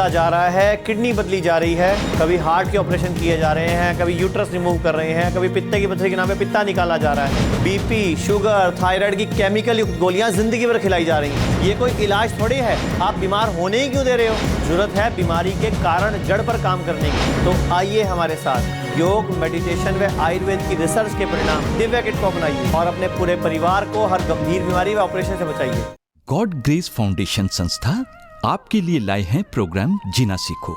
बदला जा रहा है, किडनी बदली जा रही है, कभी हार्ट के ऑपरेशन किए जा रहे हैं, कभी यूट्रस रिमूव कर रहे हैं, कभी पित्ते की पथरी के नाम पे पित्ता निकाला जा रहा है, बीपी, शुगर, थायराइड की केमिकल युक्त गोलियां जिंदगी भर खिलाई जा रही हैं। ये कोई इलाज थोड़ी है, आप बीमार होने ही क्यों दे रहे हो? जरूरत है बीमारी के कारण जड़ पर काम करने की। तो आइए हमारे साथ योग, मेडिटेशन व आयुर्वेद की रिसर्च के परिणाम दिव्या किट को अपनाइए और अपने पूरे परिवार को हर गंभीर बीमारी व ऑपरेशन से बचाइए। गॉड ग्रेस फाउंडेशन संस्था आपके लिए लाए हैं प्रोग्राम जीना सीखो।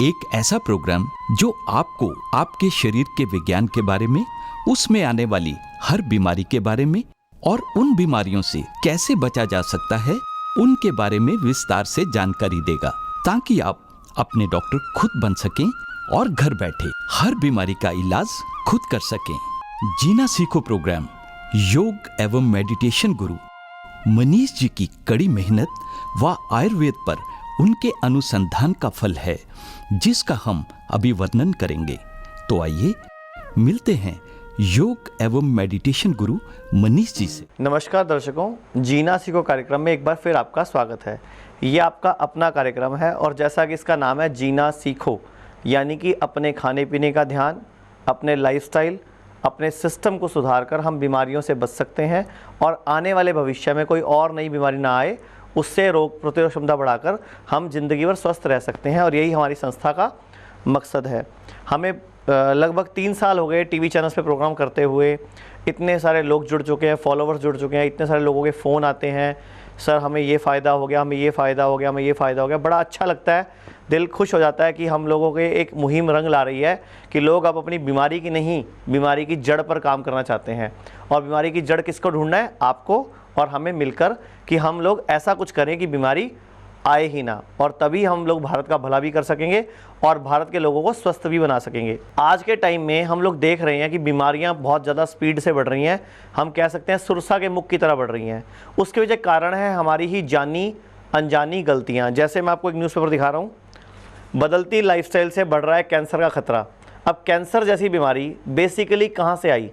एक ऐसा प्रोग्राम जो आपको आपके शरीर के विज्ञान के बारे में, उसमें आने वाली हर बीमारी के बारे में और उन बीमारियों से कैसे बचा जा सकता है उनके बारे में विस्तार से जानकारी देगा, ताकि आप अपने डॉक्टर खुद बन सकें और घर बैठे हर बीमारी का इलाज खुद कर सकें। जीना सीखो प्रोग्राम योग एवं मेडिटेशन गुरु मनीष जी की कड़ी मेहनत व आयुर्वेद पर उनके अनुसंधान का फल है, जिसका हम अभी वर्णन करेंगे। तो आइए मिलते हैं योग एवं मेडिटेशन गुरु मनीष जी से। नमस्कार दर्शकों, जीना सीखो कार्यक्रम में एक बार फिर आपका स्वागत है। ये आपका अपना कार्यक्रम है और जैसा कि इसका नाम है जीना सीखो, यानी कि अपने खाने पीने का ध्यान, अपने लाइफस्टाइल, अपने सिस्टम को सुधार कर हम बीमारियों से बच सकते हैं और आने वाले भविष्य में कोई और नई बीमारी ना आए, उससे रोग प्रतिरोधक क्षमता बढ़ाकर हम जिंदगी भर स्वस्थ रह सकते हैं। और यही हमारी संस्था का मकसद है। हमें लगभग 3 साल हो गए टीवी चैनल्स पे प्रोग्राम करते हुए। इतने सारे लोग जुड़ चुके हैं, फॉलोवर्स जुड़ चुके हैं, इतने सारे लोगों के फ़ोन आते हैं, सर हमें ये फ़ायदा हो गया, हमें ये फ़ायदा हो गया, हमें ये फ़ायदा हो गया। बड़ा अच्छा लगता है, दिल खुश हो जाता है कि हम लोगों के एक मुहिम रंग ला रही है कि लोग अब अपनी बीमारी की नहीं, बीमारी की जड़ पर काम करना चाहते हैं। और बीमारी की जड़ किसको ढूंढना है? आपको और हमें मिलकर, कि हम लोग ऐसा कुछ करें कि बीमारी आए ही ना, और तभी हम लोग भारत का भला भी कर सकेंगे और भारत के लोगों को स्वस्थ भी बना सकेंगे। आज के टाइम में हम लोग देख रहे हैं कि बीमारियां बहुत ज़्यादा स्पीड से बढ़ रही हैं, हम कह सकते हैं सुरसा के मुख की तरह बढ़ रही हैं। उसके वजह कारण है हमारी ही जानी अनजानी गलतियाँ। जैसे मैं आपको एक न्यूज़पेपर दिखा रहा हूँ, बदलती लाइफस्टाइल से बढ़ रहा है कैंसर का खतरा। अब कैंसर जैसी बीमारी बेसिकली कहाँ से आई?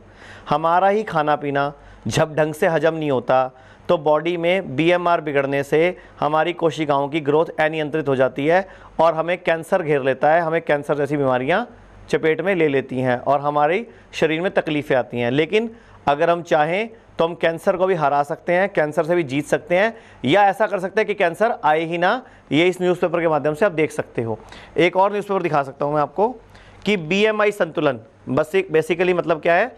हमारा ही खाना पीना जब ढंग से हजम नहीं होता तो बॉडी में बीएमआर बिगड़ने से हमारी कोशिकाओं की ग्रोथ अनियंत्रित हो जाती है और हमें कैंसर घेर लेता है, हमें कैंसर जैसी बीमारियां चपेट में ले लेती हैं और हमारे शरीर में तकलीफ़ें आती हैं। लेकिन अगर हम चाहें तो हम कैंसर को भी हरा सकते हैं, कैंसर से भी जीत सकते हैं, या ऐसा कर सकते हैं कि कैंसर आए ही ना। ये इस न्यूज़पेपर के माध्यम से आप देख सकते हो। एक और न्यूज़पेपर दिखा सकता हूँ मैं आपको कि बीएमआई संतुलन बेसिकली मतलब क्या है?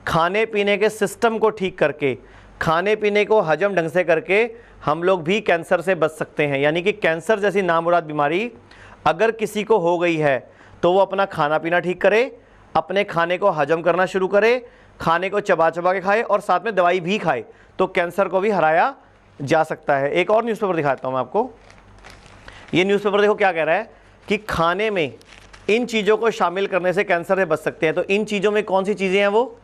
खाने पीने के सिस्टम को ठीक करके, खाने पीने को हजम ढंग से करके हम लोग भी कैंसर से बच सकते हैं। यानी कि कैंसर जैसी नामुराद बीमारी अगर किसी को हो गई है तो वो अपना खाना पीना ठीक करे, अपने खाने को हजम करना शुरू करे, खाने को चबा चबा के खाए और साथ में दवाई भी खाए, तो कैंसर को भी हराया जा सकता है। एक और न्यूज़पेपर दिखाता हूँ मैं आपको। ये न्यूज़पेपर देखो क्या कह रहा है कि खाने में इन चीज़ों को शामिल करने से कैंसर से बच सकते हैं। तो इन चीज़ों में कौन सी चीज़ें हैं? वो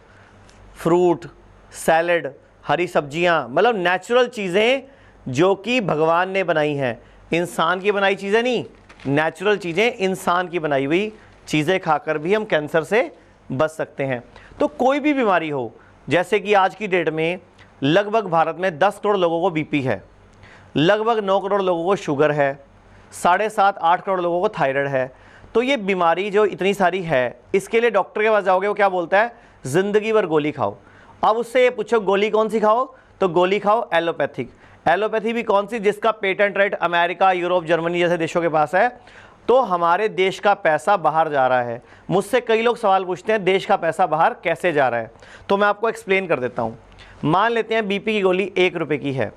फ्रूट, सैलड, हरी सब्जियां, मतलब नेचुरल चीज़ें जो कि भगवान ने बनाई हैं। इंसान की बनाई चीज़ें नहीं, नेचुरल चीज़ें, इंसान की बनाई हुई चीज़ें खाकर भी हम कैंसर से बच सकते हैं। तो कोई भी बीमारी हो, जैसे कि आज की डेट में लगभग भारत में 10 करोड़ लोगों को बीपी है, लगभग 9 करोड़ लोगों को शुगर है, 7.5-8 करोड़ लोगों को थायराइड है। तो ये बीमारी जो इतनी सारी है, इसके लिए डॉक्टर के पास जाओगे, वो क्या बोलता है? ज़िंदगी भर गोली खाओ। अब उससे ये पूछो गोली कौन सी खाओ, तो गोली खाओ एलोपैथिक। एलोपैथी भी कौन सी? जिसका patent right America, Europe, Germany जैसे देशों के पास है। तो हमारे देश का पैसा बाहर जा रहा है। मुझसे कई लोग सवाल पूछते हैं देश का पैसा बाहर कैसे जा रहा है, तो मैं आपको एक्सप्लेन कर देता हूँ। मान लेते हैं बीपी की गोली 1 रुपये की है,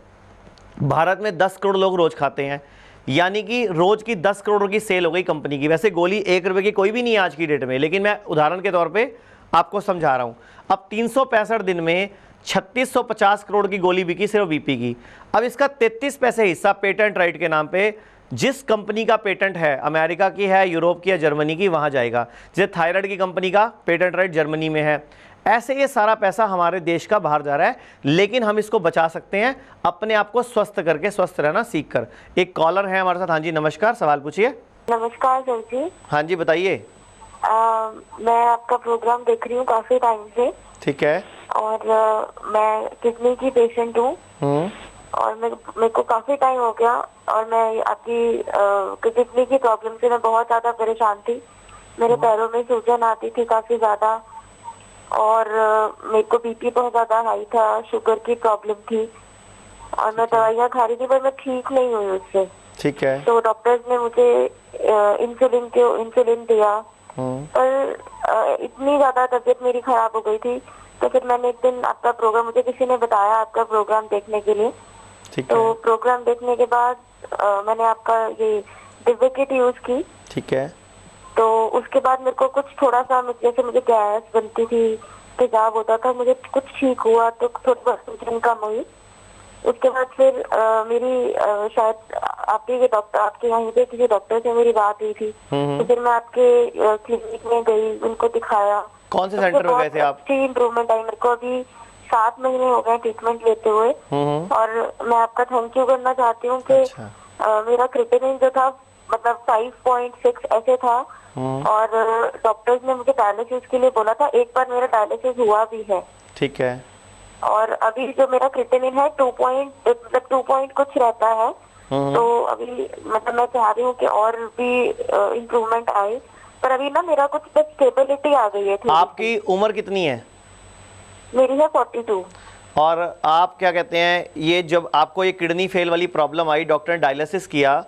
भारत में 10 करोड़ लोग रोज़ खाते हैं, यानी कि रोज़ की 10 करोड़ की सेल हो गई कंपनी की। वैसे गोली 1 रुपये की कोई भी नहीं है आज की डेट में, लेकिन मैं उदाहरण के तौर पे आपको समझा रहा हूँ। अब 365 दिन में 3650 करोड़ की गोली बिकी सिर्फ बीपी की। अब इसका 33 पैसे हिस्सा पेटेंट राइट के नाम पे जिस कंपनी का पेटेंट है, अमेरिका की है, यूरोप की है, जर्मनी की, वहाँ जाएगा। जैसे थायराइड की कंपनी का पेटेंट राइट जर्मनी में है। ऐसे ये सारा पैसा हमारे देश का बाहर जा रहा है, लेकिन हम इसको बचा सकते हैं अपने आप को स्वस्थ करके, स्वस्थ रहना सीख कर। एक कॉलर है हमारे साथ। हाँ जी नमस्कार, सवाल पूछिए। नमस्कार सर जी। हाँ जी बताइए। मैं आपका प्रोग्राम देख रही हूँ काफी टाइम से। ठीक है। और मैं किडनी की पेशेंट हूँ। और मेरे को काफी टाइम हो गया और मैं आपकी किडनी की प्रॉब्लम से मैं बहुत ज्यादा परेशान थी। मेरे पैरों में सूजन आती थी काफी ज्यादा, और मेरे को बीपी बहुत ज्यादा हाई था, शुगर की प्रॉब्लम थी, और मैं दवाइयाँ खा रही थी पर मैं ठीक नहीं हुई उससे। ठीक है। तो डॉक्टर्स ने मुझे इंसुलिन दिया, पर इतनी ज्यादा तबीयत मेरी खराब हो गई थी। तो फिर मैंने एक दिन आपका प्रोग्राम, मुझे किसी ने बताया आपका प्रोग्राम देखने के लिए। ठीक तो है। प्रोग्राम देखने के बाद मैंने आपका ये दिव्य किट यूज की। ठीक है। तो उसके बाद मेरे को कुछ थोड़ा सा, जैसे मुझे गैस बनती थी, तेजाब होता था, मुझे कुछ ठीक हुआ, तो थोड़ी बहुत सूजन कम हुई। उसके बाद फिर मेरी शायद आपके डॉक्टर, आपके यहाँ पे किसी डॉक्टर से मेरी बात हुई थी। तो फिर मैं आपके क्लिनिक में गई, उनको दिखाया। कौन से सेंटर में गए थे आप? अच्छी इम्प्रूवमेंट आई मेरे को। अभी 7 महीने हो गए ट्रीटमेंट लेते हुए। और मैं आपका थैंक यू करना चाहती हूँ कि अच्छा। मेरा क्रिएटिनिन जो था मतलब 5.6 ऐसे था, और डॉक्टर्स ने मुझे डायलिसिस के लिए बोला था। एक बार मेरा डायलिसिस हुआ भी है। ठीक है। और अभी जो मेरा क्रिएटिनिन है 2 पॉइंट कुछ रहता है। तो अभी मतलब मैं चाह रही हूँ कि और भी इम्प्रूवमेंट आए, पर अभी ना मेरा कुछ बस स्टेबिलिटी आ गई है। आपकी उम्र कितनी है? मेरी है 42। और आप क्या कहते हैं, ये जब आपको ये किडनी फेल वाली प्रॉब्लम आई, डॉक्टर ने डायलिसिस किया,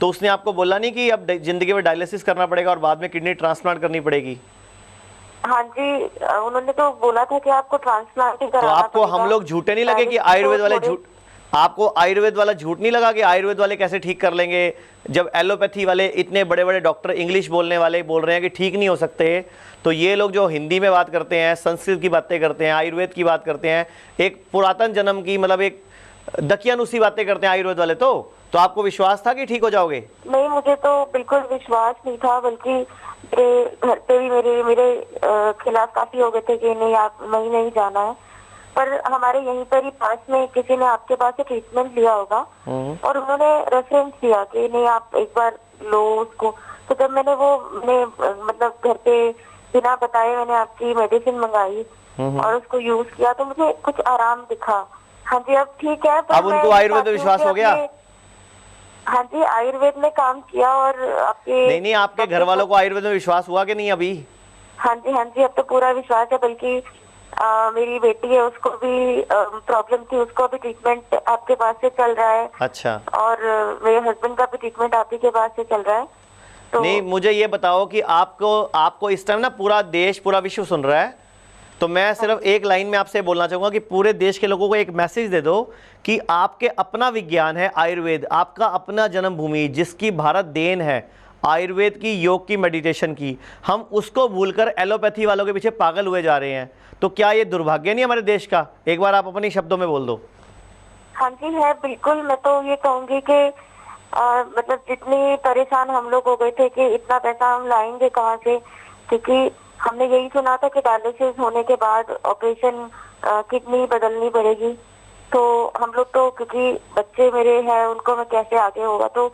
तो उसने आपको बोला नहीं कि अब जिंदगी में डायलिसिस करना पड़ेगा और बाद में किडनी ट्रांसप्लांट करनी पड़ेगी? हाँ जी, उन्होंने तो बोला था कि आपको ट्रांसप्लांट ही तो कराना आपको पड़ेगा। हम लोग झूठे नहीं लगे कि आयुर्वेद वाले झूठ, आपको आयुर्वेद वाला झूठ नहीं लगा कि आयुर्वेद वाले कैसे ठीक कर लेंगे, जब एलोपैथी वाले इतने बड़े बड़े डॉक्टर इंग्लिश बोलने वाले बोल रहे हैं कि ठीक नहीं हो सकते? तो ये लोग जो हिंदी में बात करते हैं, संस्कृत की बातें करते हैं, आयुर्वेद की बात करते हैं, एक पुरातन जन्म की मतलब एक दकियानुसी बातें करते हैं आयुर्वेद वाले। तो आपको विश्वास था कि ठीक हो जाओगे? नहीं, मुझे तो बिल्कुल विश्वास नहीं था, बल्कि मेरे घर पे भी मेरे खिलाफ काफी हो गए थे कि नहीं, आप नहीं जाना है। पर हमारे यहीं पर ही पास में किसी ने आपके पास से ट्रीटमेंट लिया होगा, और उन्होंने रेफरेंस दिया कि नहीं आप एक बार लो उसको। तो जब मैंने मतलब घर पे बिना बताए मैंने आपकी मेडिसिन मंगाई और उसको यूज किया, तो मुझे कुछ आराम दिखा। हाँ जी, अब ठीक है। अब उनको आयुर्वेद में विश्वास हो गया? हाँ जी, आयुर्वेद में काम किया। और आपके नहीं, आपके घर वालों को आयुर्वेद में विश्वास हुआ कि नहीं अभी? हाँ जी, अब तो पूरा विश्वास है। बल्कि मेरी बेटी है, उसको भी प्रॉब्लम थी, उसको भी ट्रीटमेंट आपके पास से चल रहा है। अच्छा। और मेरे हस्बैंड का भी ट्रीटमेंट आप ही के पास से चल रहा है। तो नहीं, मुझे ये बताओ कि आपको इस टाइम ना पूरा देश, पूरा विश्व सुन रहा है, तो मैं सिर्फ एक लाइन में आपसे बोलना चाहूंगा कि पूरे देश के लोगों को एक मैसेज दे दो कि आपके अपना विज्ञान है आयुर्वेद, आपका अपना जन्मभूमि, जिसकी भारत देन है आयुर्वेद की, योग की, मेडिटेशन की, हम उसको भूलकर एलोपैथी वालों के पीछे पागल हुए जा रहे हैं। तो क्या ये दुर्भाग्य नहीं हमारे देश का? एक बार आप अपने शब्दों में बोल दो। हाँ जी, है बिल्कुल। मैं तो ये कहूंगी कि मतलब जितनी परेशान हम लोग हो गए थे कि इतना पैसा हम लाएंगे कहाँ से, क्योंकि हमने यही सुना था कि डायलिसिस होने के बाद ऑपरेशन किडनी बदलनी पड़ेगी। तो हम लोग तो, क्योंकि बच्चे मेरे हैं, उनको मैं कैसे आगे होगा, तो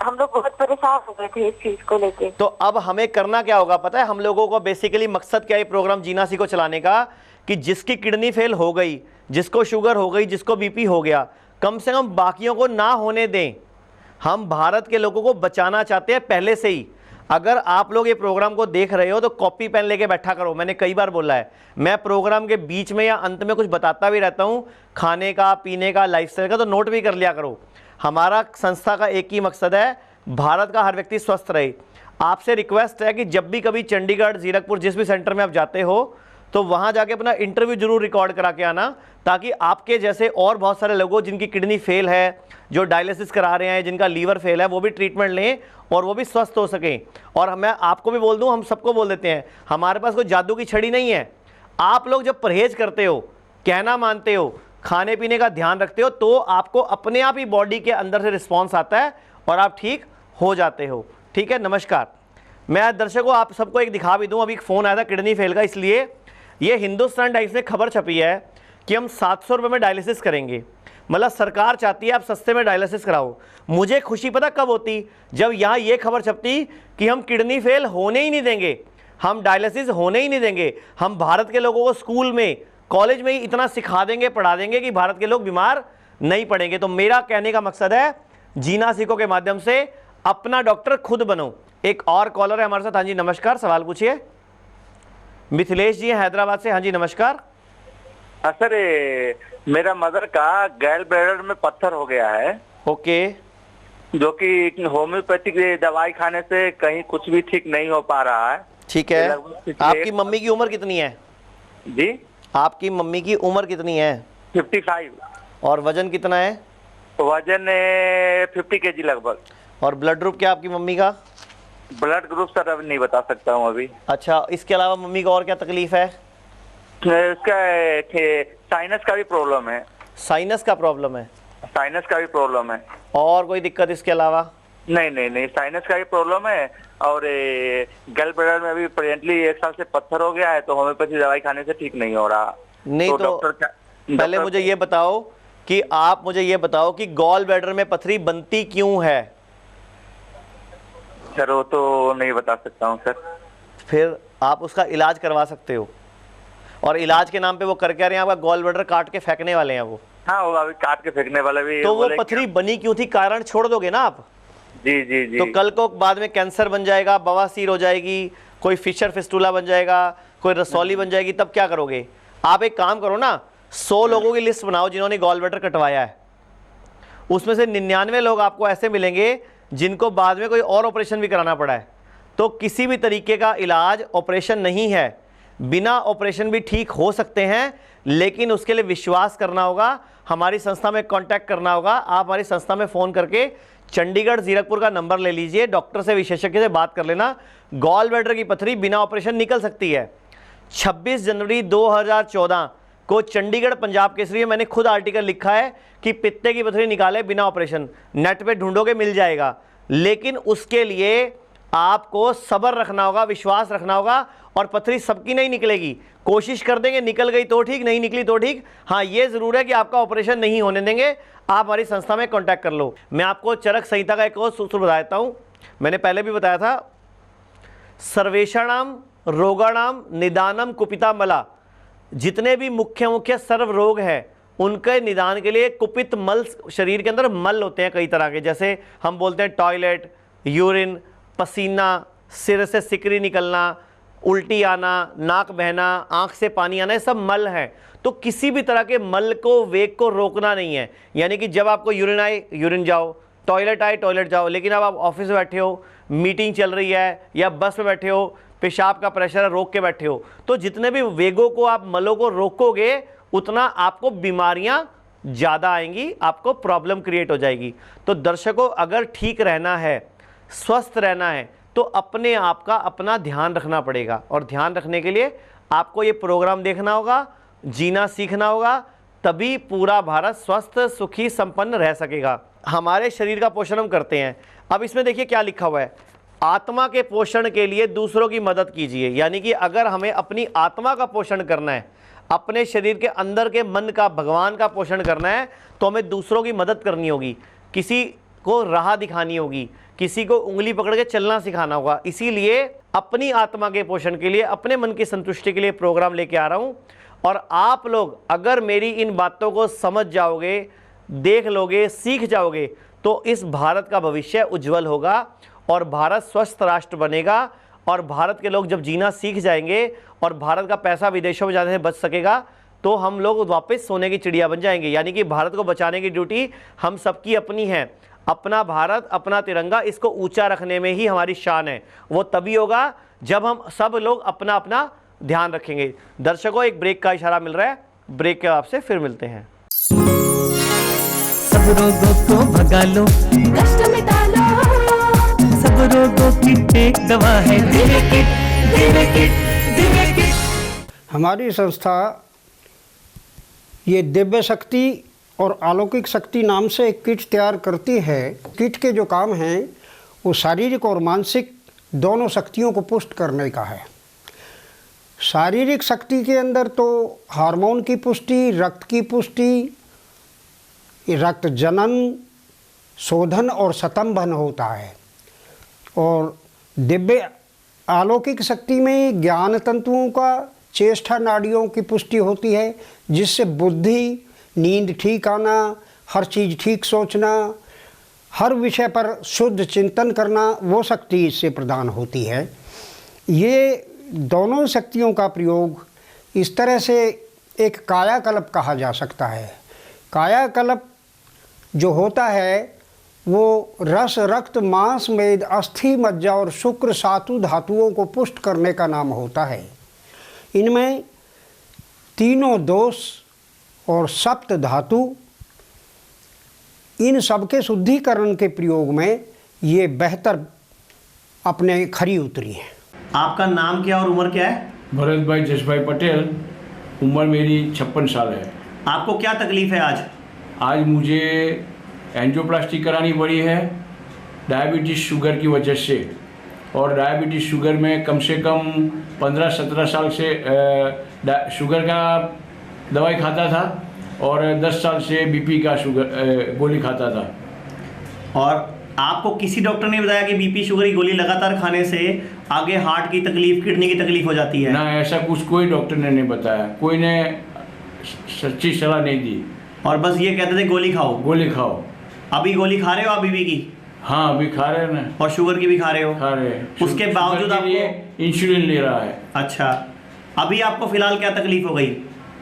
हम लोग बहुत परेशान हो गए थे इस चीज को लेके। तो अब हमें करना क्या होगा पता है? हम लोगों को बेसिकली मकसद क्या है प्रोग्राम जीना सीखो चलाने का, कि जिसकी किडनी फेल हो गई, जिसको शुगर हो गई, जिसको बीपी हो गया, कम से कम बाकियों को ना होने दें। हम भारत के लोगों को बचाना चाहते हैं पहले से ही। अगर आप लोग ये प्रोग्राम को देख रहे हो तो कॉपी पेन लेके बैठा करो। मैंने कई बार बोला है, मैं प्रोग्राम के बीच में या अंत में कुछ बताता भी रहता हूँ, खाने का, पीने का, लाइफस्टाइल का, तो नोट भी कर लिया करो। हमारा संस्था का एक ही मकसद है, भारत का हर व्यक्ति स्वस्थ रहे। आपसे रिक्वेस्ट है कि जब भी कभी चंडीगढ़, जीरकपुर, जिस भी सेंटर में आप जाते हो, तो वहाँ जाके अपना इंटरव्यू जरूर रिकॉर्ड करा के आना, ताकि आपके जैसे और बहुत सारे लोगों जिनकी किडनी फेल है, जो डायलिसिस करा रहे हैं, जिनका लीवर फेल है, वो भी ट्रीटमेंट लें और वो भी स्वस्थ हो सकें। और मैं आपको भी बोल दूं, हम सबको बोल देते हैं, हमारे पास कोई जादू की छड़ी नहीं है। आप लोग जब परहेज करते हो, कहना मानते हो, खाने पीने का ध्यान रखते हो, तो आपको अपने आप ही बॉडी के अंदर से रिस्पॉन्स आता है और आप ठीक हो जाते हो। ठीक है, नमस्कार। मैं दर्शकों आप सबको एक दिखा भी दूं, अभी एक फ़ोन आया था किडनी फेल का, इसलिए ये हिंदुस्तान टाइम्स ने खबर छपी है कि हम 700 रुपये में डायलिसिस करेंगे। मतलब सरकार चाहती है आप सस्ते में डायलिसिस कराओ। मुझे खुशी पता कब होती? जब यहाँ ये खबर छपती कि हम किडनी फेल होने ही नहीं देंगे, हम डायलिसिस होने ही नहीं देंगे। हम भारत के लोगों को स्कूल में, कॉलेज में ही इतना सिखा देंगे, पढ़ा देंगे कि भारत के लोग बीमार नहीं पढ़ेंगे। तो मेरा कहने का मकसद है जीना सीखो के माध्यम से अपना डॉक्टर खुद बनो। एक और कॉलर है हमारे साथ। हाँ जी नमस्कार, सवाल पूछिए। मिथिलेश जी हैं हैदराबाद से। हाँ जी नमस्कार। हाँ सर, मेरा मदर का गैल ब्लैडर में पत्थर हो गया है, ओके, जो कि होम्योपैथिक दवाई खाने से कहीं कुछ भी ठीक नहीं हो पा रहा है। ठीक है। लगभग आपकी मम्मी की उम्र कितनी है? जी, आपकी मम्मी की उम्र कितनी है? 55। और वजन कितना है? वजन 50 kg लगभग। और ब्लड ग्रुप क्या आपकी मम्मी का? ब्लड ग्रुप सर अब नहीं बता सकता हूँ अभी। अच्छा, इसके अलावा मम्मी को और क्या तकलीफ है? इसका साइनस का भी प्रॉब्लम है। साइनस का प्रॉब्लम है? साइनस का भी प्रॉब्लम है। और कोई दिक्कत इसके अलावा? नहीं नहीं नहीं, साइनस का भी प्रॉब्लम है। और गैल ब्लैडर में अभी प्रेजेंटली 1 साल से पत्थर हो गया है, तो होम्योपैथी दवाई खाने से ठीक नहीं हो रहा। नहीं तो पहले मुझे ये बताओ कि आप मुझे ये बताओ कि गॉल ब्लैडर में पथरी बनती क्यों है? सर वो तो नहीं बता सकता हूँ सर। फिर आप उसका इलाज करवा सकते हो। और इलाज के नाम पे वो कर क्या रहे हैं? आपका गॉल ब्लैडर काट के फेंकने वाले हैं वो। हाँ, वो अभी काट के फेंकने वाला भी। तो वो पथरी बनी क्यों थी? कारण छोड़ दोगे ना आप? जी जी जी। तो कल को बाद में कैंसर बन जाएगा, बवासीर हो जाएगी, कोई फिशर फिस्टूला बन जाएगा, कोई रसौली बन जाएगी, तब क्या करोगे? आप एक काम करो ना, 100 लोगों की लिस्ट बनाओ जिन्होंने गॉल ब्लैडर कटवाया है। उसमें से 99 लोग आपको ऐसे मिलेंगे जिनको बाद में कोई और ऑपरेशन भी कराना पड़ा है। तो किसी भी तरीके का इलाज ऑपरेशन नहीं है। बिना ऑपरेशन भी ठीक हो सकते हैं, लेकिन उसके लिए विश्वास करना होगा, हमारी संस्था में कांटेक्ट करना होगा। आप हमारी संस्था में फ़ोन करके चंडीगढ़ जीरकपुर का नंबर ले लीजिए, डॉक्टर से विशेषज्ञ से बात कर लेना। गॉल ब्लैडर की पथरी बिना ऑपरेशन निकल सकती है। 26 जनवरी 2014 को चंडीगढ़ पंजाब केसरी में मैंने खुद आर्टिकल लिखा है कि पित्ते की पथरी निकाले बिना ऑपरेशन। नेट पे ढूंढोगे मिल जाएगा। लेकिन उसके लिए आपको सब्र रखना होगा, विश्वास रखना होगा। और पथरी सबकी नहीं निकलेगी। कोशिश कर देंगे, निकल गई तो ठीक, नहीं निकली तो ठीक। हाँ, ये जरूर है कि आपका ऑपरेशन नहीं होने देंगे। आप हमारी संस्था में कांटेक्ट कर लो। मैं आपको चरक संहिता का एक और सूत्र बता देता हूँ। मैंने पहले भी बताया था, सर्वेषाणाम रोगाणाम निदानम कुपिता मला। जितने भी मुख्य सर्व रोग हैं उनके निदान के लिए कुपित मल, शरीर के अंदर मल होते हैं कई तरह के, जैसे हम बोलते हैं टॉयलेट, यूरिन, पसीना, सिर से सिकरी निकलना, उल्टी आना, नाक बहना, आंख से पानी आना, ये सब मल हैं। तो किसी भी तरह के मल को, वेग को रोकना नहीं है। यानी कि जब आपको यूरिन आए यूरिन जाओ, टॉयलेट आए टॉयलेट जाओ। लेकिन अब आप ऑफिस में बैठे हो, मीटिंग चल रही है, या बस में बैठे हो, पेशाब का प्रेशर है, रोक के बैठे हो, तो जितने भी वेगों को, आप मलों को रोकोगे, उतना आपको बीमारियां ज़्यादा आएंगी, आपको प्रॉब्लम क्रिएट हो जाएगी। तो दर्शकों, अगर ठीक रहना है, स्वस्थ रहना है, तो अपने आप का अपना ध्यान रखना पड़ेगा। और ध्यान रखने के लिए आपको ये प्रोग्राम देखना होगा, जीना सीखना होगा, तभी पूरा भारत स्वस्थ, सुखी, संपन्न रह सकेगा। हमारे शरीर का पोषण हम करते हैं। अब इसमें देखिए क्या लिखा हुआ है, आत्मा के पोषण के लिए दूसरों की मदद कीजिए। यानी कि अगर हमें अपनी आत्मा का पोषण करना है, अपने शरीर के अंदर के मन का, भगवान का पोषण करना है, तो हमें दूसरों की मदद करनी होगी, किसी को राह दिखानी होगी, किसी को उंगली पकड़ के चलना सिखाना होगा। इसीलिए अपनी आत्मा के पोषण के लिए, अपने मन की संतुष्टि के लिए प्रोग्राम लेके आ रहा हूं। और आप लोग अगर मेरी इन बातों को समझ जाओगे, देख लोगे, सीख जाओगे, तो इस भारत का भविष्य उज्जवल होगा और भारत स्वस्थ राष्ट्र बनेगा। और भारत के लोग जब जीना सीख जाएंगे और भारत का पैसा विदेशों में जाने से बच सकेगा, तो हम लोग वापस सोने की चिड़िया बन जाएंगे। यानी कि भारत को बचाने की ड्यूटी हम सबकी अपनी है। अपना भारत, अपना तिरंगा, इसको ऊंचा रखने में ही हमारी शान है। वो तभी होगा जब हम सब लोग अपना अपना ध्यान रखेंगे। दर्शकों, एक ब्रेक का इशारा मिल रहा है, ब्रेक के बाद आपसे फिर मिलते हैं। सब रोगों को भगा लो, कष्ट मिटा लो, सब रोगों की एक दवा है Divya kit, Divya kit, Divya kit. हमारी संस्था ये दिव्य शक्ति और अलौकिक शक्ति नाम से एक किट तैयार करती है। किट के जो काम हैं वो शारीरिक और मानसिक दोनों शक्तियों को पुष्ट करने का है। शारीरिक शक्ति के अंदर तो हार्मोन की पुष्टि, रक्त की पुष्टि, रक्त जनन, शोधन और स्तंभन होता है। और दिव्य अलौकिक शक्ति में ज्ञान तंतुओं का, चेष्टा नाड़ियों की पुष्टि होती है, जिससे बुद्धि, नींद ठीक आना, हर चीज़ ठीक सोचना, हर विषय पर शुद्ध चिंतन करना, वो शक्ति इससे प्रदान होती है। ये दोनों शक्तियों का प्रयोग इस तरह से एक कायाकल्प कहा जा सकता है। कायाकल्प जो होता है वो रस, रक्त, मांस, मेद, अस्थि, मज्जा और शुक्र सातु धातुओं को पुष्ट करने का नाम होता है। इनमें तीनों दोष और सप्त धातु, इन सबके शुद्धिकरण के प्रयोग में ये बेहतर अपने खरी उतरी है। आपका नाम क्या और उम्र क्या है? भरत भाई जसभाई पटेल, उम्र मेरी 56 साल है। आपको क्या तकलीफ है आज? आज मुझे एंजियोप्लास्टी करानी पड़ी है डायबिटीज़ शुगर की वजह से, और डायबिटीज़ शुगर में कम से कम 15-17 साल से शुगर का दवाई खाता था और 10 साल से बीपी का शुगर गोली खाता था। और आपको किसी डॉक्टर ने बताया कि बीपी शुगर की गोली लगातार खाने से आगे हार्ट की तकलीफ, किडनी की तकलीफ हो जाती है? ना, ऐसा कुछ कोई डॉक्टर ने नहीं बताया, कोई ने सच्ची सलाह नहीं दी। और बस ये कहते थे गोली खाओ। गोली खाओ। अभी गोली खा रहे हो आप बीपी की? हाँ, अभी खा रहे हैं ना। और शुगर की भी खा रहे हो? खा रहे हैं। उसके बावजूद आपको इंसुलिन ले रहा है। अच्छा, अभी आपको फिलहाल क्या तकलीफ हो गई?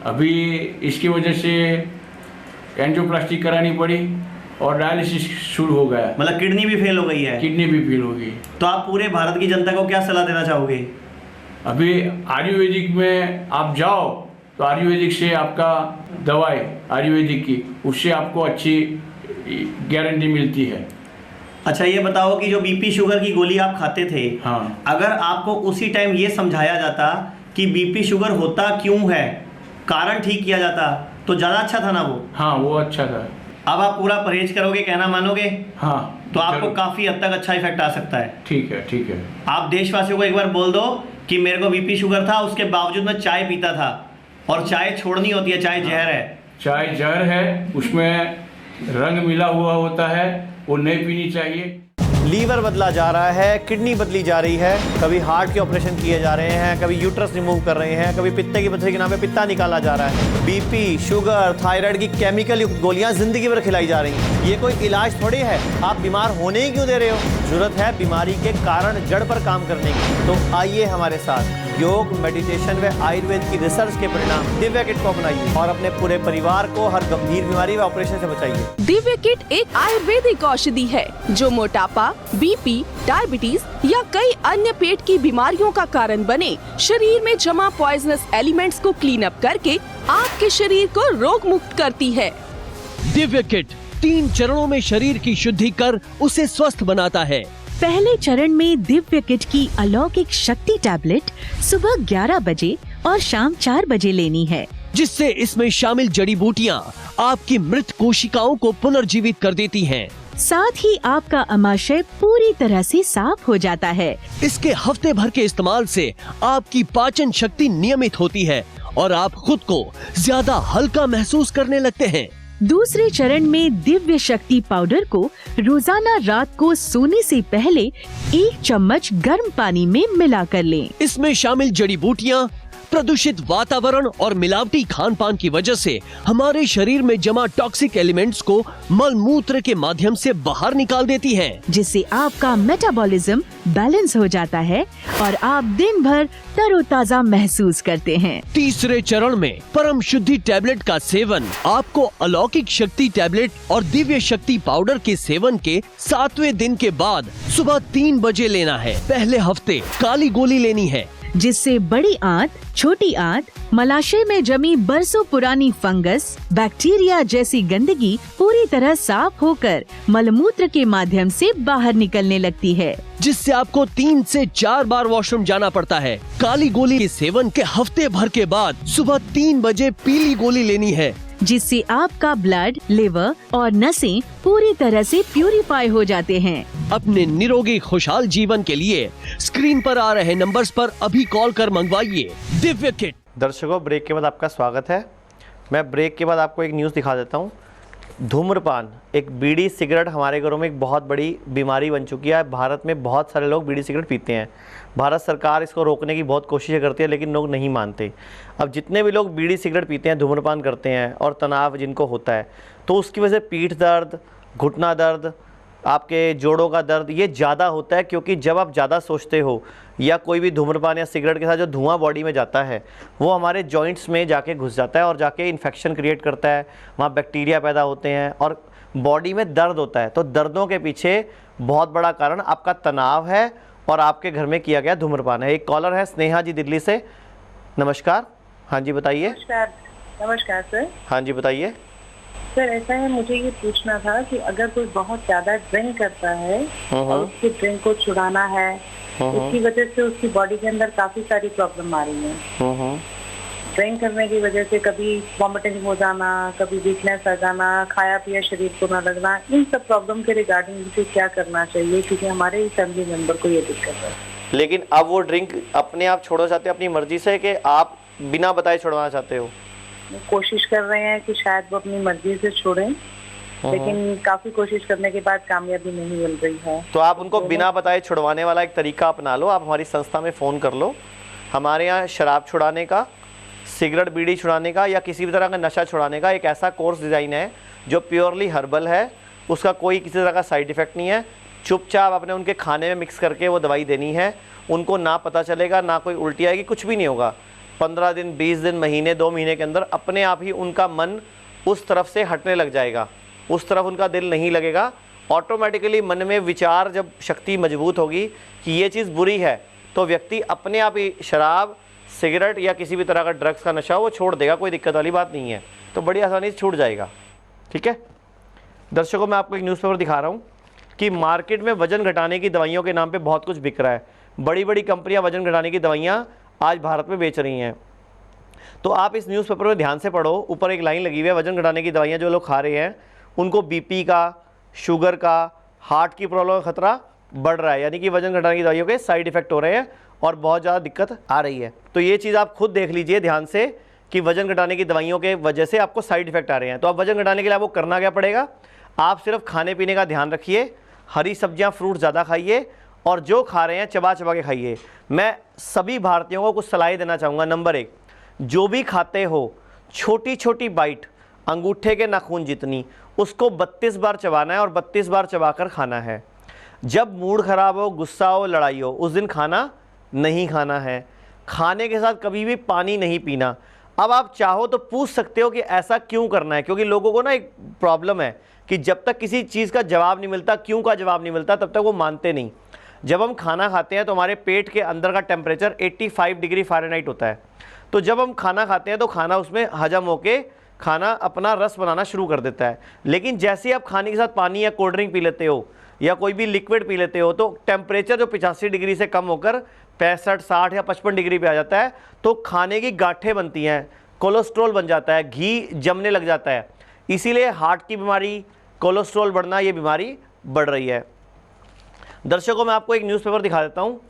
अभी इसकी वजह से एंजियोप्लास्टी करानी पड़ी और डायलिसिस शुरू हो गया। मतलब किडनी भी फेल हो गई है? किडनी भी फेल हो गई। तो आप पूरे भारत की जनता को क्या सलाह देना चाहोगे? अभी आयुर्वेदिक में आप जाओ तो आयुर्वेदिक से आपका दवाई आयुर्वेदिक की, उससे आपको अच्छी गारंटी मिलती है। अच्छा, ये बताओ कि जो बीपी शुगर की गोली आप खाते थे, हाँ, अगर आपको उसी टाइम ये समझाया जाता कि बीपी शुगर होता क्यों है, कारण ठीक किया जाता, तो ज़्यादा अच्छा था ना वो? हाँ, वो अच्छा था। अब आप पूरा परहेज करोगे, कहना मानोगे? हाँ, तो आपको काफ़ी हद तक अच्छा इफेक्ट आ सकता है। ठीक है, ठीक है। आप देशवासियों को एक बार बोल दो कि मेरे को बीपी शुगर था, उसके बावजूद मैं चाय पीता था, और चाय छोड़नी होती है, चाय जहर है। चाय जहर है, उसमें रंग मिला हुआ होता है, वो नहीं पीनी चाहिए। लीवर बदला जा रहा है, किडनी बदली जा रही है, कभी हार्ट के ऑपरेशन किए जा रहे हैं, कभी यूट्रस रिमूव कर रहे हैं, कभी पित्ते की पथरी के नाम पे पित्ता निकाला जा रहा है। बीपी, शुगर, थायराइड की केमिकल युक्त गोलियां जिंदगी भर खिलाई जा रही हैं। ये कोई इलाज थोड़ी है। आप बीमार होने ही क्यों दे रहे हो? जरूरत है बीमारी के कारण जड़ पर काम करने की। तो आइए हमारे साथ योग, मेडिटेशन व आयुर्वेद की रिसर्च के परिणाम दिव्या किट को अपनाइए और अपने पूरे परिवार को हर गंभीर बीमारी व ऑपरेशन से बचाइए। दिव्या किट एक आयुर्वेदिक औषधि है जो मोटापा, बीपी, डायबिटीज या कई अन्य पेट की बीमारियों का कारण बने शरीर में जमा पॉइजनस एलिमेंट्स को क्लीन अप करके आपके शरीर को रोग मुक्त करती है। दिव्या किट 3 चरणों में शरीर की शुद्धि कर उसे स्वस्थ बनाता है। पहले चरण में दिव्य किट की अलौकिक शक्ति टैबलेट सुबह 11 बजे और शाम 4 बजे लेनी है, जिससे इसमें शामिल जड़ी बूटियां आपकी मृत कोशिकाओं को पुनर्जीवित कर देती हैं। साथ ही आपका अमाशय पूरी तरह से साफ हो जाता है। इसके हफ्ते भर के इस्तेमाल से आपकी पाचन शक्ति नियमित होती है और आप खुद को ज्यादा हल्का महसूस करने लगते हैं। दूसरे चरण में दिव्य शक्ति पाउडर को रोजाना रात को सोने से पहले 1 चम्मच गर्म पानी में मिला कर लें। इसमें शामिल जड़ी बूटियां प्रदूषित वातावरण और मिलावटी खान पान की वजह से हमारे शरीर में जमा टॉक्सिक एलिमेंट्स को मल मूत्र के माध्यम से बाहर निकाल देती हैं, जिससे आपका मेटाबॉलिज्म बैलेंस हो जाता है और आप दिन भर तरोताजा महसूस करते हैं। तीसरे चरण में परम शुद्धि टैबलेट का सेवन आपको अलौकिक शक्ति टैबलेट और दिव्य शक्ति पाउडर के सेवन के 7वें दिन के बाद सुबह 3 बजे लेना है। पहले हफ्ते काली गोली लेनी है, जिससे बड़ी आंत, छोटी आंत, मलाशय में जमी बरसों पुरानी फंगस, बैक्टीरिया जैसी गंदगी पूरी तरह साफ होकर मलमूत्र के माध्यम से बाहर निकलने लगती है, जिससे आपको 3 से 4 बार वॉशरूम जाना पड़ता है। काली गोली के सेवन के हफ्ते भर के बाद सुबह 3 बजे पीली गोली लेनी है, जिससे आपका ब्लड, लिवर और नसें पूरी तरह से प्यूरिफाई हो जाते हैं। अपने निरोगी खुशहाल जीवन के लिए स्क्रीन पर आ रहे नंबर्स पर अभी कॉल कर मंगवाइए दिव्य किट। दर्शकों, ब्रेक के बाद आपका स्वागत है। मैं ब्रेक के बाद आपको एक न्यूज़ दिखा देता हूँ। धूम्रपान, एक बीड़ी सिगरेट हमारे घरों में एक बहुत बड़ी बीमारी बन चुकी है। भारत में बहुत सारे लोग बीड़ी सिगरेट पीते हैं। भारत सरकार इसको रोकने की बहुत कोशिशें करती है, लेकिन लोग नहीं मानते। अब जितने भी लोग बीड़ी सिगरेट पीते हैं, धूम्रपान करते हैं और तनाव जिनको होता है, तो उसकी वजह से पीठ दर्द, घुटना दर्द, आपके जोड़ों का दर्द ये ज़्यादा होता है, क्योंकि जब आप ज़्यादा सोचते हो या कोई भी धूम्रपान या सिगरेट के साथ जो धुआं बॉडी में जाता है वो हमारे जॉइंट्स में जाके घुस जाता है और जाके इन्फेक्शन क्रिएट करता है, वहाँ बैक्टीरिया पैदा होते हैं और बॉडी में दर्द होता है। तो दर्दों के पीछे बहुत बड़ा कारण आपका तनाव है और आपके घर में किया गया धूम्रपान है। एक कॉलर है स्नेहा जी दिल्ली से। नमस्कार। हाँ जी बताइए। नमस्कार सर। हाँ जी बताइए। सर ऐसा है, मुझे ये पूछना था कि अगर कोई बहुत ज्यादा ड्रिंक करता है और उसकी ड्रिंक को छुड़ाना है, उसकी वजह से उसकी बॉडी के अंदर काफी सारी प्रॉब्लम आ रही है। ड्रिंक करने की वजह से कभी वॉमिटिंग हो जाना, कभी वीकनेस आ जाना, खाया पिया शरीर को न लगना, इन सब प्रॉब्लम के रिगार्डिंग मुझे क्या करना चाहिए, क्योंकि हमारे ही फैमिली मेंबर को ये दिक्कत है। लेकिन अब वो ड्रिंक अपने आप छोड़ना चाहते हैं अपनी मर्जी से, कि आप बिना बताए छुड़वाना चाहते हो? कोशिश कर रहे हैं कि शायद वो अपनी मर्जी से छोड़ें, लेकिन काफी कोशिश करने के बाद कामयाबी नहीं मिल रही है। तो आप उनको बिना बताए छुड़वाने वाला एक तरीका अपना लो। आप हमारी संस्था में फ़ोन कर लो। हमारे यहाँ शराब छुड़ाने का, सिगरेट बीड़ी छुड़ाने का या किसी भी तरह का नशा छुड़ाने का एक ऐसा कोर्स डिज़ाइन है जो प्योरली हर्बल है। उसका कोई किसी तरह का साइड इफ़ेक्ट नहीं है। चुपचाप अपने उनके खाने में मिक्स करके वो दवाई देनी है। उनको ना पता चलेगा, ना कोई उल्टी आएगी, कुछ भी नहीं होगा। 15 दिन, 20 दिन, महीने, 2 महीने के अंदर अपने आप ही उनका मन उस तरफ से हटने लग जाएगा, उस तरफ उनका दिल नहीं लगेगा। ऑटोमेटिकली मन में विचार जब शक्ति मजबूत होगी कि ये चीज़ बुरी है, तो व्यक्ति अपने आप ही शराब, सिगरेट या किसी भी तरह का ड्रग्स का नशा वो छोड़ देगा। कोई दिक्कत वाली बात नहीं है, तो बड़ी आसानी से छूट जाएगा। ठीक है दर्शकों, मैं आपको एक न्यूज़पेपर दिखा रहा हूँ कि मार्केट में वज़न घटाने की दवाइयों के नाम पे बहुत कुछ बिक रहा है। बड़ी बड़ी कंपनियां वज़न घटाने की दवाइयाँ आज भारत में बेच रही हैं। तो आप इस न्यूज़पेपर में ध्यान से पढ़ो। ऊपर एक लाइन लगी हुई है, वज़न घटाने की दवाइयाँ जो लोग खा रहे हैं उनको बीपी का, शुगर का, हार्ट की प्रॉब्लम का खतरा बढ़ रहा है। यानी कि वज़न घटाने की दवाइयों के साइड इफ़ेक्ट हो रहे हैं और बहुत ज़्यादा दिक्कत आ रही है। तो ये चीज़ आप खुद देख लीजिए ध्यान से कि वज़न घटाने की दवाइयों के वजह से आपको साइड इफ़ेक्ट आ रहे हैं। तो आप वज़न घटाने के लिए आपको करना क्या पड़ेगा? आप सिर्फ खाने पीने का ध्यान रखिए, हरी सब्जियाँ, फ्रूट ज़्यादा खाइए और जो खा रहे हैं चबा चबा के खाइए। मैं सभी भारतीयों को कुछ सलाह देना चाहूँगा। नंबर 1, जो भी खाते हो छोटी छोटी बाइट, अंगूठे के नाखून जितनी, उसको 32 बार चबाना है और 32 बार चबाकर खाना है। जब मूड ख़राब हो, गुस्सा हो, लड़ाई हो, उस दिन खाना नहीं खाना है। खाने के साथ कभी भी पानी नहीं पीना। अब आप चाहो तो पूछ सकते हो कि ऐसा क्यों करना है, क्योंकि लोगों को ना एक प्रॉब्लम है कि जब तक किसी चीज़ का जवाब नहीं मिलता, क्यों का जवाब नहीं मिलता, तब तक वो मानते नहीं। जब हम खाना खाते हैं तो हमारे पेट के अंदर का टेम्परेचर 85 डिग्री फ़ारेनहाइट होता है। तो जब हम खाना खाते हैं तो खाना उसमें हजम होके खाना अपना रस बनाना शुरू कर देता है। लेकिन जैसे ही आप खाने के साथ पानी या कोल्ड ड्रिंक पी लेते हो या कोई भी लिक्विड पी लेते हो, तो टेम्परेचर जो 85 डिग्री से कम होकर 65, 60 या 55 डिग्री पे आ जाता है। तो खाने की गांठें बनती हैं, कोलेस्ट्रॉल बन जाता है, घी जमने लग जाता है। इसीलिए हार्ट की बीमारी, कोलेस्ट्रॉल बढ़ना, ये बीमारी बढ़ रही है। दर्शकों, मैं आपको एक न्यूज़पेपर दिखा देता हूँ।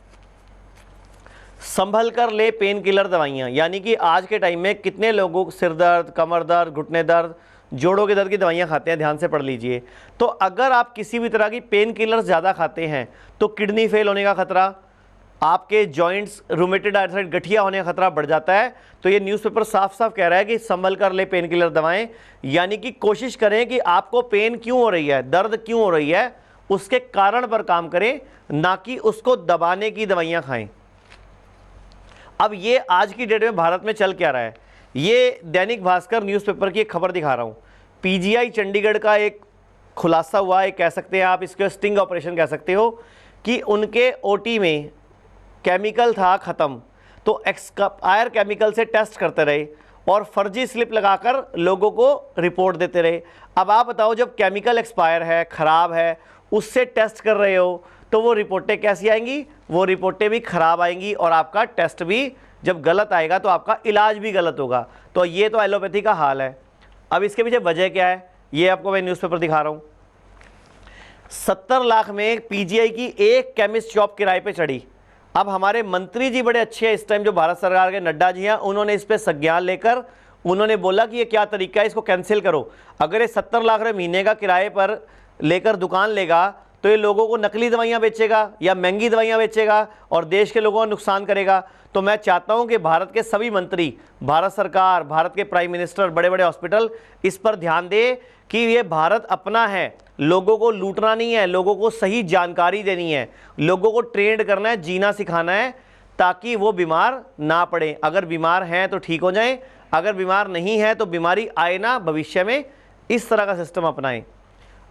संभल कर ले पेन किलर दवाइयाँ। यानी कि आज के टाइम में कितने लोगों को सिर दर्द, कमर दर्द, घुटने दर्द, जोड़ों के दर्द की दवाइयाँ खाते हैं, ध्यान से पढ़ लीजिए। तो अगर आप किसी भी तरह की पेन किलर ज़्यादा खाते हैं तो किडनी फेल होने का खतरा, आपके जॉइंट्स, रूमेटेड आर्थराइटिस, गठिया होने का खतरा बढ़ जाता है। तो ये न्यूज़पेपर साफ साफ कह रहा है कि संभल कर ले पेन किलर दवाएं। यानी कि कोशिश करें कि आपको पेन क्यों हो रही है, दर्द क्यों हो रही है, उसके कारण पर काम करें, ना कि उसको दबाने की दवाइयां खाएं। अब ये आज की डेट में भारत में चल क्या रहा है, ये दैनिक भास्कर न्यूज़पेपर की एक खबर दिखा रहा हूँ। पीजीआई चंडीगढ़ का एक खुलासा हुआ है, कह सकते हैं आप इसको स्टिंग ऑपरेशन कह सकते हो, कि उनके ओटी में केमिकल था ख़त्म, तो एक्सपायर केमिकल से टेस्ट करते रहे और फर्जी स्लिप लगाकर लोगों को रिपोर्ट देते रहे। अब आप बताओ, जब केमिकल एक्सपायर है, ख़राब है, उससे टेस्ट कर रहे हो, तो वो रिपोर्टें कैसी आएंगी? वो रिपोर्टें भी ख़राब आएंगी और आपका टेस्ट भी जब गलत आएगा तो आपका इलाज भी गलत होगा। तो ये तो एलोपैथी का हाल है। अब इसके पीछे वजह क्या है, ये आपको मैं न्यूज़पेपर दिखा रहा हूँ। 70 लाख में पीजीआई की एक केमिस्ट शॉप किराए पे चढ़ी। अब हमारे मंत्री जी बड़े अच्छे हैं इस टाइम, जो भारत सरकार के नड्डा जी हैं, उन्होंने इस पर संज्ञान लेकर उन्होंने बोला कि ये क्या तरीका है, इसको कैंसिल करो। अगर ये 70 लाख रुपये महीने का किराए पर लेकर दुकान लेगा तो ये लोगों को नकली दवाइयाँ बेचेगा या महंगी दवाइयाँ बेचेगा और देश के लोगों का नुकसान करेगा। तो मैं चाहता हूँ कि भारत के सभी मंत्री, भारत सरकार, भारत के प्राइम मिनिस्टर, बड़े बड़े हॉस्पिटल इस पर ध्यान दे कि ये भारत अपना है, लोगों को लूटना नहीं है, लोगों को सही जानकारी देनी है, लोगों को ट्रेंड करना है, जीना सिखाना है, ताकि वो बीमार ना पड़े। अगर बीमार हैं तो ठीक हो जाएं, अगर बीमार नहीं है तो बीमारी आए ना भविष्य में, इस तरह का सिस्टम अपनाएं।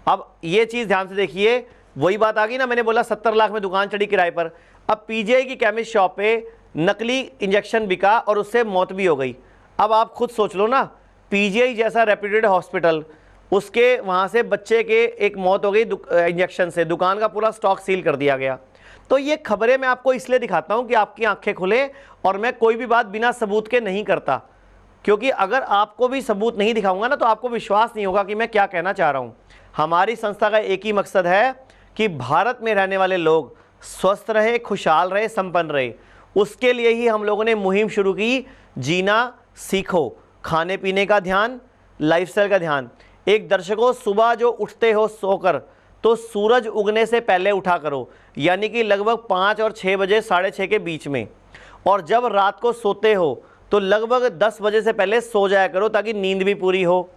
अब ये चीज़ ध्यान से देखिए, वही बात आ गई ना, मैंने बोला 70 लाख में दुकान चढ़ी किराए पर। अब पीजीआई की केमिस्ट शॉप पे नकली इंजेक्शन बिका और उससे मौत भी हो गई। अब आप खुद सोच लो ना, पीजीआई जैसा रेप्यूटेड हॉस्पिटल, उसके वहाँ से बच्चे के एक मौत हो गई इंजेक्शन से, दुकान का पूरा स्टॉक सील कर दिया गया। तो ये खबरें मैं आपको इसलिए दिखाता हूँ कि आपकी आंखें खुले, और मैं कोई भी बात बिना सबूत के नहीं करता, क्योंकि अगर आपको भी सबूत नहीं दिखाऊंगा ना तो आपको विश्वास नहीं होगा कि मैं क्या कहना चाह रहा हूँ। हमारी संस्था का एक ही मकसद है कि भारत में रहने वाले लोग स्वस्थ रहे, खुशहाल रहे, संपन्न रहे। उसके लिए ही हम लोगों ने मुहिम शुरू की, जीना सीखो, खाने पीने का ध्यान, लाइफस्टाइल का ध्यान। एक दर्शकों, सुबह जो उठते हो सोकर, तो सूरज उगने से पहले उठा करो, यानी कि लगभग 5 और 6 बजे, 6:30 के बीच में। और जब रात को सोते हो तो लगभग 10 बजे से पहले सो जाया करो, ताकि नींद भी पूरी हो।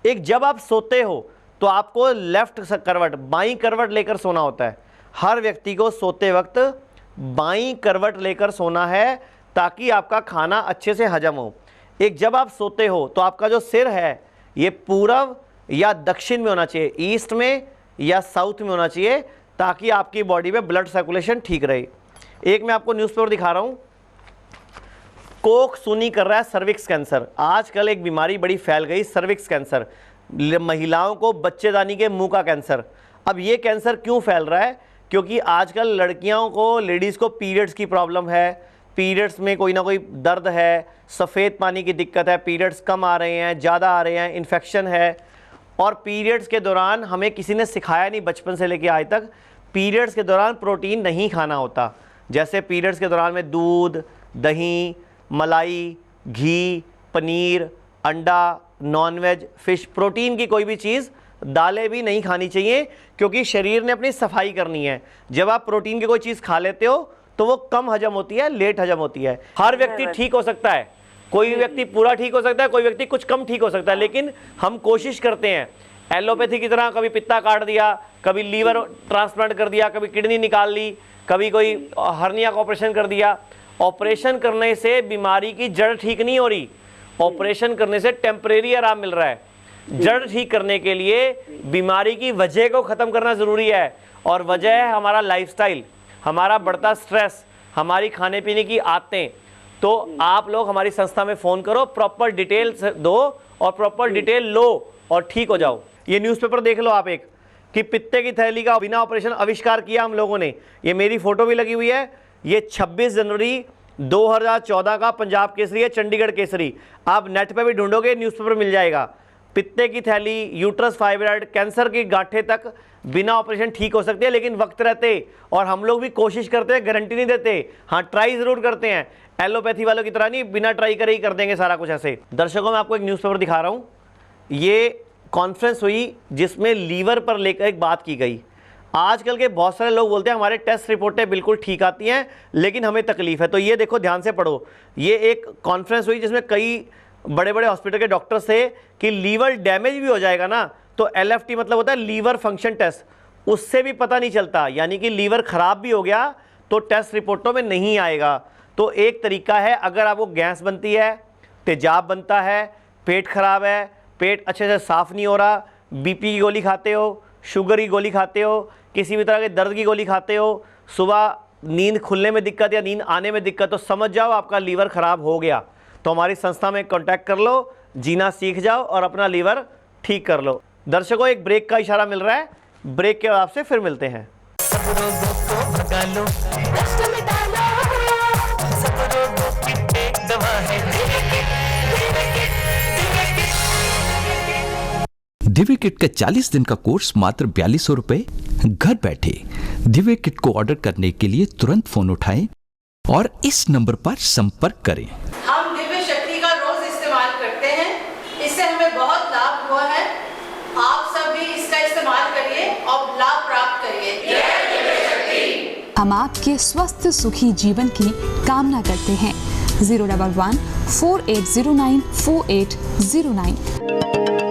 एक जब आप सोते हो तो आपको लेफ्ट करवट, बाईं करवट लेकर सोना होता है। हर व्यक्ति को सोते वक्त बाईं करवट लेकर सोना है, ताकि आपका खाना अच्छे से हजम हो। एक जब आप सोते हो तो आपका जो सिर है ये पूर्व या दक्षिण में होना चाहिए, ईस्ट में या साउथ में होना चाहिए, ताकि आपकी बॉडी में ब्लड सर्कुलेशन ठीक रहे। एक मैं आपको न्यूज़पेपर दिखा रहा हूँ, कोख सुनी कर रहा है सर्विक्स कैंसर। आजकल एक बीमारी बड़ी फैल गई, सर्विक्स कैंसर, महिलाओं को बच्चेदानी के मुंह का कैंसर। अब ये कैंसर क्यों फैल रहा है? क्योंकि आजकल लड़कियों को, लेडीज़ को पीरियड्स की प्रॉब्लम है, पीरियड्स में कोई ना कोई दर्द है, सफ़ेद पानी की दिक्कत है, पीरियड्स कम आ रहे हैं, ज़्यादा आ रहे हैं, इन्फेक्शन है। और पीरियड्स के दौरान हमें किसी ने सिखाया नहीं बचपन से लेकर आज तक, पीरियड्स के दौरान प्रोटीन नहीं खाना होता। जैसे पीरियड्स के दौरान में दूध, दही, मलाई, घी, पनीर, अंडा, नॉनवेज, फिश, प्रोटीन की कोई भी चीज़, दालें भी नहीं खानी चाहिए, क्योंकि शरीर ने अपनी सफाई करनी है। जब आप प्रोटीन की कोई चीज़ खा लेते हो तो वो कम हजम होती है, लेट हजम होती है। हर व्यक्ति ठीक हो सकता है, कोई व्यक्ति पूरा ठीक हो सकता है, कोई व्यक्ति कुछ कम ठीक हो सकता है, लेकिन हम कोशिश करते हैं एलोपैथी की तरह, कभी पित्ता काट दिया, कभी लीवर ट्रांसप्लांट कर दिया, कभी किडनी निकाल ली, कभी कोई हर्निया का ऑपरेशन कर दिया। ऑपरेशन करने से बीमारी की जड़ ठीक नहीं हो रही, ऑपरेशन करने से टेम्परेरी आराम मिल रहा है। जड़ ठीक करने के लिए बीमारी की वजह को ख़त्म करना ज़रूरी है, और वजह है हमारा लाइफस्टाइल, हमारा बढ़ता स्ट्रेस, हमारी खाने पीने की आदतें। तो आप लोग हमारी संस्था में फ़ोन करो, प्रॉपर डिटेल्स दो और प्रॉपर डिटेल लो और ठीक हो जाओ। ये न्यूज़पेपर देख लो आप, एक कि पित्ते की थैली का बिना ऑपरेशन आविष्कार किया हम लोगों ने, ये मेरी फ़ोटो भी लगी हुई है। ये 26 जनवरी 2014 का पंजाब केसरी है, चंडीगढ़ केसरी। आप नेट पे भी ढूंढोगे, न्यूज़पेपर मिल जाएगा। पित्ते की थैली, यूट्रस फाइब्रॉइड, कैंसर की गांठें तक बिना ऑपरेशन ठीक हो सकती है, लेकिन वक्त रहते, और हम लोग भी कोशिश करते हैं, गारंटी नहीं देते, हाँ ट्राई ज़रूर करते हैं। एलोपैथी वालों की तरह नहीं, बिना ट्राई करे ही कर देंगे सारा कुछ ऐसे। दर्शकों, मैं आपको एक न्यूज़पेपर दिखा रहा हूँ। ये कॉन्फ्रेंस हुई जिसमें लीवर पर लेकर एक बात की गई। आजकल के बहुत सारे लोग बोलते हैं हमारे टेस्ट रिपोर्टें बिल्कुल ठीक आती हैं, लेकिन हमें तकलीफ है। तो ये देखो, ध्यान से पढ़ो। ये एक कॉन्फ्रेंस हुई जिसमें कई बड़े बड़े हॉस्पिटल के डॉक्टर्स थे कि लीवर डैमेज भी हो जाएगा ना, तो LFT मतलब होता है लीवर फंक्शन टेस्ट, उससे भी पता नहीं चलता, यानी कि लीवर ख़राब भी हो गया तो टेस्ट रिपोर्टों में नहीं आएगा। तो एक तरीका है, अगर आपको गैस बनती है, तेजाब बनता है, पेट खराब है, पेट अच्छे से साफ़ नहीं हो रहा, BP की गोली खाते हो, शुगर की गोली खाते हो, किसी भी तरह के दर्द की गोली खाते हो, सुबह नींद खुलने में दिक्कत या नींद आने में दिक्कत, तो समझ जाओ आपका लीवर ख़राब हो गया। तो हमारी संस्था में कांटेक्ट कर लो, जीना सीख जाओ और अपना लीवर ठीक कर लो। दर्शकों, एक ब्रेक का इशारा मिल रहा है, ब्रेक के बाद आपसे फिर मिलते हैं। दिव्य किट का 40 दिन का कोर्स मात्र 4200 रुपए। घर बैठे दिव्य किट को ऑर्डर करने के लिए तुरंत फोन उठाएं और इस नंबर पर संपर्क करें। हम दिव्य शक्ति का रोज इस्तेमाल करते हैं, इससे हमें बहुत लाभ हुआ है। आप सब भी इसका इस्तेमाल करिए और लाभ प्राप्त करिए। हम आपके स्वस्थ सुखी जीवन की कामना करते हैं। 011-4809-4809